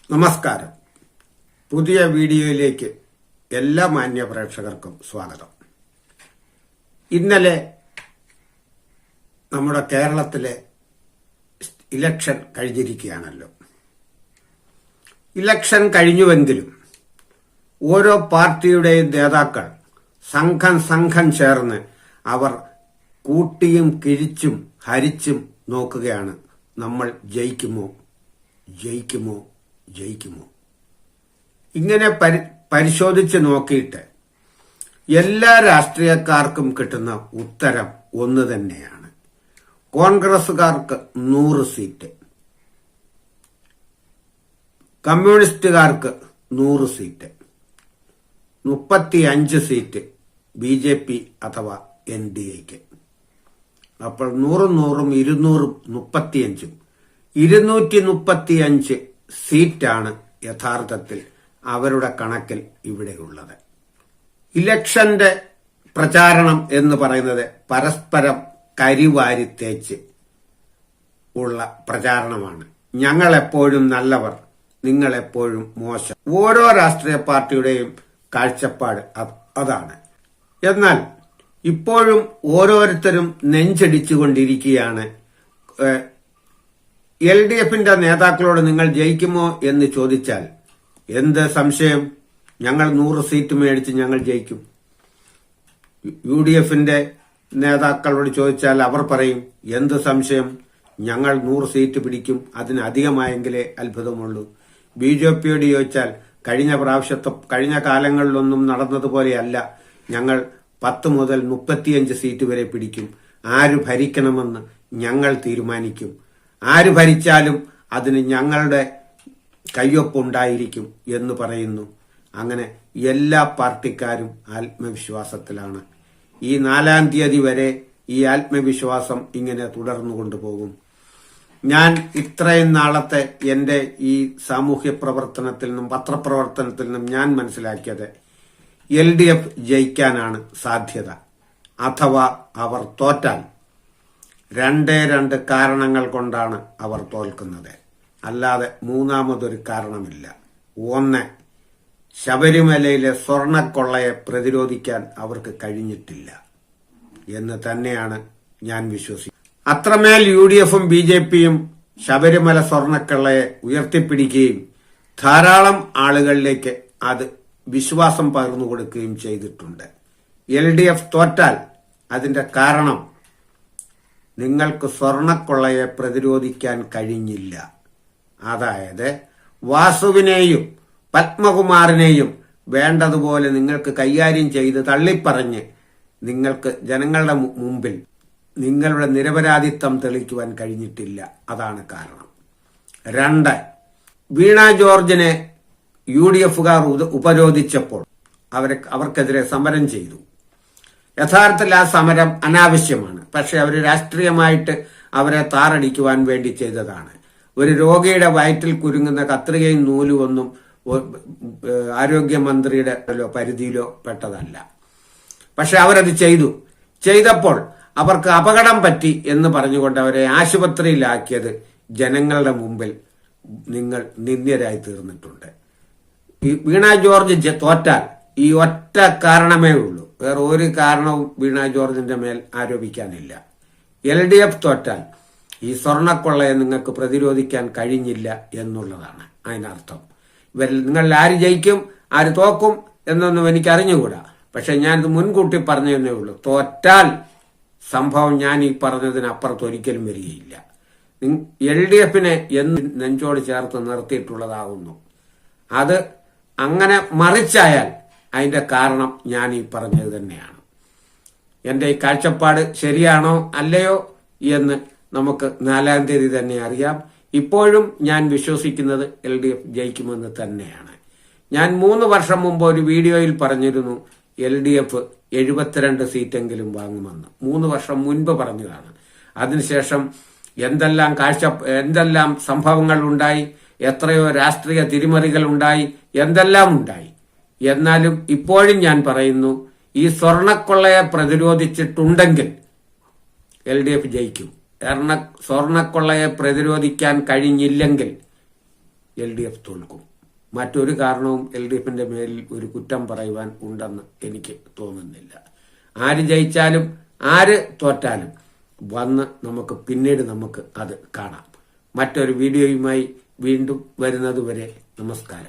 നമസ്കാരം. പുതിയ വീഡിയോയിലേക്ക് എല്ലാ മാന്യ പ്രേക്ഷകർക്കും സ്വാഗതം. ഇന്നലെ നമ്മുടെ കേരളത്തിലെ ഇലക്ഷൻ കഴിഞ്ഞിരിക്കുകയാണല്ലോ. ഇലക്ഷൻ കഴിഞ്ഞുവെങ്കിലും ഓരോ പാർട്ടിയുടെയും നേതാക്കൾ സംഘം ചേർന്ന് അവർ കൂട്ടിയും കിഴിച്ചും ഹരിച്ചും നോക്കുകയാണ്. നമ്മൾ ജയിക്കുമോ ജയിക്കുമോ ജയിക്കുമോ? ഇങ്ങനെ പരിശോധിച്ച് നോക്കിയിട്ട് എല്ലാ രാഷ്ട്രീയക്കാർക്കും കിട്ടുന്ന ഉത്തരം ഒന്ന് തന്നെയാണ്. കോൺഗ്രസുകാർക്ക് 100 സീറ്റ്, കമ്മ്യൂണിസ്റ്റുകാർക്ക് 100 സീറ്റ്, 35 സീറ്റ് BJP അഥവാ NDAക്ക്. അപ്പോൾ 100-100-ഉം 200-35 235 സീറ്റാണ് യഥാർത്ഥത്തിൽ അവരുടെ കണക്കിൽ ഇവിടെയുള്ളത്. ഇലക്ഷന്റെ പ്രചാരണം എന്ന് പറയുന്നത് പരസ്പരം കരിവാരിത്തേച്ച് ഉള്ള പ്രചാരണമാണ്. ഞങ്ങളെപ്പോഴും നല്ലവർ, നിങ്ങളെപ്പോഴും മോശം. ഓരോ രാഷ്ട്രീയ പാർട്ടിയുടെയും കാഴ്ചപ്പാട് അതാണ്. എന്നാൽ ഇപ്പോഴും ഓരോരുത്തരും നെഞ്ചടിച്ചുകൊണ്ടിരിക്കുകയാണ്. LDFന്റെ നേതാക്കളോട് നിങ്ങൾ ജയിക്കുമോ എന്ന് ചോദിച്ചാൽ എന്ത് സംശയം, ഞങ്ങൾ 100 സീറ്റ് മേടിച്ച് ഞങ്ങൾ ജയിക്കും. UDFന്റെ നേതാക്കളോട് ചോദിച്ചാൽ അവർ പറയും എന്ത് സംശയം, ഞങ്ങൾ 100 സീറ്റ് പിടിക്കും, അതിനധികമായെങ്കിലേ അത്ഭുതമുള്ളൂ. BJPയോട് ചോദിച്ചാൽ കഴിഞ്ഞ കാലങ്ങളിലൊന്നും നടന്നതുപോലെയല്ല, ഞങ്ങൾ 10 മുതൽ 35 സീറ്റ് വരെ പിടിക്കും, ആര് ഭരിക്കണമെന്ന് ഞങ്ങൾ തീരുമാനിക്കും, ആര് ഭരിച്ചാലും അതിന് ഞങ്ങളുടെ കയ്യൊപ്പുണ്ടായിരിക്കും എന്ന് പറയുന്നു. അങ്ങനെ എല്ലാ പാർട്ടിക്കാരും ആത്മവിശ്വാസത്തിലാണ്. ഈ 4-ാം തീയതി വരെ ഈ ആത്മവിശ്വാസം ഇങ്ങനെ തുടർന്നു കൊണ്ടുപോകും. ഞാൻ ഇത്രയും നാളത്തെ എന്റെ ഈ സാമൂഹ്യ പ്രവർത്തനത്തിൽ നിന്നും പത്രപ്രവർത്തനത്തിൽ നിന്നും ഞാൻ മനസ്സിലാക്കിയത് LDF ജയിക്കാനാണ് സാധ്യത. അഥവാ അവർ തോറ്റാൽ 2 കാരണങ്ങൾ കൊണ്ടാണ് അവർ തോൽക്കുന്നത്, അല്ലാതെ മൂന്നാമതൊരു കാരണമില്ല. ഒന്ന്, ശബരിമലയിലെ സ്വർണക്കൊള്ളയെ പ്രതിരോധിക്കാൻ അവർക്ക് കഴിഞ്ഞിട്ടില്ല എന്ന് തന്നെയാണ് ഞാൻ വിശ്വസിക്കുന്നത്. അത്രമേൽ UDFും BJPയും ശബരിമല സ്വർണക്കൊള്ളയെ ഉയർത്തിപ്പിടിക്കുകയും ധാരാളം ആളുകളിലേക്ക് അത് വിശ്വാസം പകർന്നു കൊടുക്കുകയും ചെയ്തിട്ടുണ്ട്. LDF തോറ്റാൽ അതിന്റെ കാരണം നിങ്ങൾക്ക് സ്വർണക്കൊള്ളയെ പ്രതിരോധിക്കാൻ കഴിഞ്ഞില്ല. അതായത് വാസുവിനെയും പത്മകുമാറിനെയും വേണ്ടതുപോലെ നിങ്ങൾക്ക് കൈകാര്യം ചെയ്ത് തള്ളിപ്പറഞ്ഞ് നിങ്ങൾക്ക് ജനങ്ങളുടെ മുമ്പിൽ നിങ്ങളുടെ നിരപരാധിത്വം തെളിയിക്കുവാൻ കഴിഞ്ഞിട്ടില്ല. അതാണ് കാരണം. 2, വീണ ജോർജിനെ UDFുകാർ ഉപരോധിച്ചപ്പോൾ അവർക്കെതിരെ സമരം ചെയ്തു. യഥാർത്ഥത്തിൽ ആ സമരം അനാവശ്യമാണ്. പക്ഷെ അവർ രാഷ്ട്രീയമായിട്ട് അവരെ താറടിക്കുവാൻ വേണ്ടി ചെയ്തതാണ്. ഒരു രോഗിയുടെ വയറ്റിൽ കുരുങ്ങുന്ന കത്രികയും നൂലും ഒന്നും ആരോഗ്യമന്ത്രിയുടെ പരിധിയിലോ പെട്ടതല്ല. പക്ഷെ അവരത് ചെയ്തപ്പോൾ അവർക്ക് അപകടം പറ്റി എന്ന് പറഞ്ഞുകൊണ്ട് അവരെ ആശുപത്രിയിലാക്കിയത് ജനങ്ങളുടെ മുമ്പിൽ നിങ്ങൾ നിന്ദ്യരായി തീർന്നിട്ടുണ്ട്. വീണ ജോർജ് തോറ്റാൽ ഈ ഒറ്റ കാരണമേ ഉള്ളൂ, വേറെ ഒരു കാരണവും വീണ ജോർജിന്റെ മേൽ ആരോപിക്കാനില്ല. LDF തോറ്റാൽ ഈ സ്വർണക്കൊള്ളയെ നിങ്ങൾക്ക് പ്രതിരോധിക്കാൻ കഴിഞ്ഞില്ല എന്നുള്ളതാണ് അതിനർത്ഥം. നിങ്ങളിൽ ആര് ജയിക്കും ആര് തോക്കും എന്നൊന്നും എനിക്ക് അറിഞ്ഞുകൂടാ. പക്ഷെ ഞാനിത് മുൻകൂട്ടി പറഞ്ഞതേ ഉള്ളൂ. തോറ്റാൽ സംഭവം ഞാൻ ഈ പറഞ്ഞതിനപ്പുറത്ത് ഒരിക്കലും വരികയില്ല. LDFനെ എന്ന് നെഞ്ചോട് ചേർത്ത് നിർത്തിയിട്ടുള്ളതാകുന്നു. അത് അങ്ങനെ മറിച്ചായാൽ അതിന്റെ കാരണം ഞാൻ ഈ പറഞ്ഞത് തന്നെയാണ്. എന്റെ ഈ കാഴ്ചപ്പാട് ശരിയാണോ അല്ലയോ എന്ന് നമുക്ക് 4-ാം തീയതി തന്നെ അറിയാം. ഇപ്പോഴും ഞാൻ വിശ്വസിക്കുന്നത് LDF ജയിക്കുമെന്ന് തന്നെയാണ്. ഞാൻ 3 വർഷം മുമ്പ് ഒരു വീഡിയോയിൽ പറഞ്ഞിരുന്നു LDF 72 സീറ്റെങ്കിലും വാങ്ങുമെന്ന്. 3 വർഷം മുൻപ് പറഞ്ഞതാണ്. അതിനുശേഷം എന്തെല്ലാം സംഭവങ്ങൾ ഉണ്ടായി, എത്രയോ രാഷ്ട്രീയ തിരിമറികൾ ഉണ്ടായി, എന്തെല്ലാം ഉണ്ടായി. എന്നാലും ഇപ്പോഴും ഞാൻ പറയുന്നു, ഈ സ്വർണക്കൊള്ളയെ പ്രതിരോധിച്ചിട്ടുണ്ടെങ്കിൽ LDF ജയിക്കും. സ്വർണക്കൊള്ളയെ പ്രതിരോധിക്കാൻ കഴിഞ്ഞില്ലെങ്കിൽ LDF തോൽക്കും. മറ്റൊരു കാരണവും LDFന്റെ മേലിൽ ഒരു കുറ്റം പറയുവാൻ ഉണ്ടെന്ന് എനിക്ക് തോന്നുന്നില്ല. ആര് ജയിച്ചാലും ആര് തോറ്റാലും വന്ന് പിന്നീട് നമുക്ക് അത് കാണാം. മറ്റൊരു വീഡിയോയുമായി വീണ്ടും വരുന്നതുവരെ നമസ്കാരം.